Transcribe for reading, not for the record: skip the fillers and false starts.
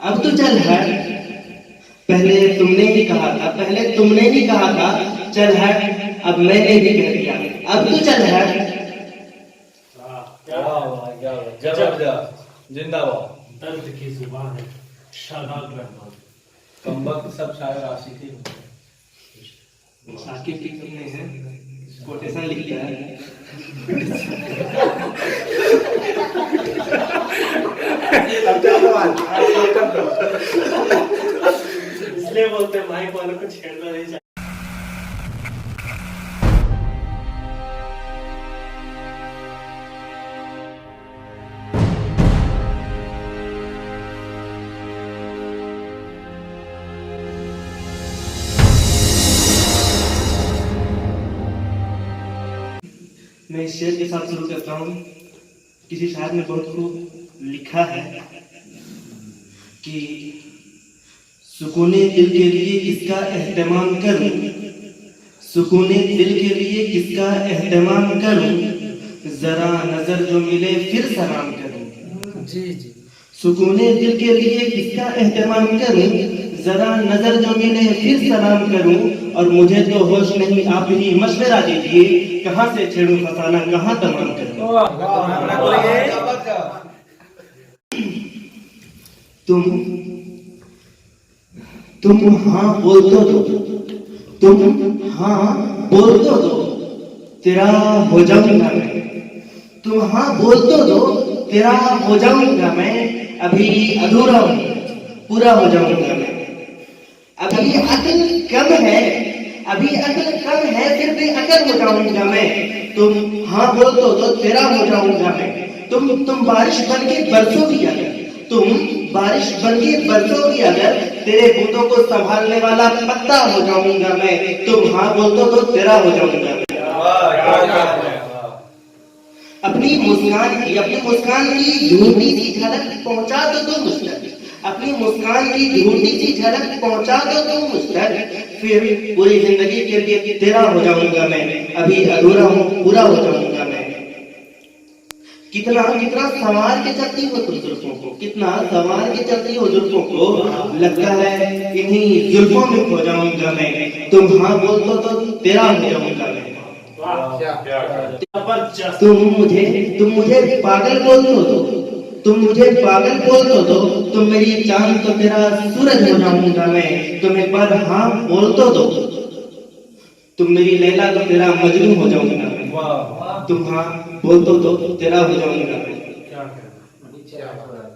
अब तो चल हट। पहले तुमने ही कहा था, पहले तुमने ही कहा था चल हट, अब मैंने भी कह दिया अब तो चल हट। जबरदस्त, जिंदाबाद। दर्द की जुबान है, शादाब रहमान। कमबख्त सब शायर आशिकी होते साकिब की तुमने है कोटेशन लिखता है। इसलिए बोलते हैं माइक वालों को छेड़ना नहीं चाहिए। मैं इस शेर के साथ शुरू करता हूँ। किसी शायर ने बहुत खूब लिखा है कि सुकूने दिल के लिए किसका एहतमाम करूं, सुकूने दिल के लिए किसका एहतमाम करूं, जरा नजर जो मिले फिर सलाम करूं। जी जी। सुकूने दिल के लिए किसका एहतमाम करूं, जरा नजर जो मिले फिर सलाम करूं। और मुझे तो होश नहीं, आप ही मशवरा दीजिए, कहां से छेड़ूं फसाना कहां तमाम करूं। तुम हाँ बोल तो दो, तुम हाँ बोल तो दो, तेरा हो जाऊंगा मैं। तुम हाँ बोल तो दो, तेरा हो जाऊंगा मैं। अभी अधूरा हूं, पूरा हो जाऊंगा मैं। अभी अकल कम है, अभी अकल कम है, फिर भी अकल हो जाऊंगा मैं। तुम हाँ बोल तो दो, तेरा हो जाऊंगा मैं। तुम बारिश बन के बरसोगी अगर, तुम बारिश बन के बरसोगी अगर, तेरे बूंदों को संभालने वाला पत्ता हो जाऊंगा मैं। तुम हाँ बोल तो तेरा हो जाऊंगा मैं। अपनी मुस्कान की झूठी सी झलक पहुंचा दो मुझ तक, अपनी मुस्कान की झूठी सी झलक पहुंचा दो मुझ तक, फिर पूरी जिंदगी के लिए तेरा हो जाऊंगा मैं। अभी अधूरा हूं, पूरा हो जाऊंगा मैं। कितना कितना संवार के चलती हो तुम जुल्फों को, कितना संवार के चलती हो जुल्फों को, लगता है इन्हीं जुल्फों में खो जाऊंगा मैं। तुम हाँ बोल तो तेरा हो जाऊंगा मैं। तुम मुझे पागल बोल दो, तुम मुझे पागल बोल दो, तुम मेरी चांद तो तेरा सूरज हो जाऊंगा मैं। तुम एक बार हाँ बोल तो दो, तुम मेरी लैला तो तेरा मजनू हो जाऊंगा मैं। तुम हाँ बोल तो तेरा हो जाऊंगा मैं। क्या कहना, अभी चल हट हो रहा है।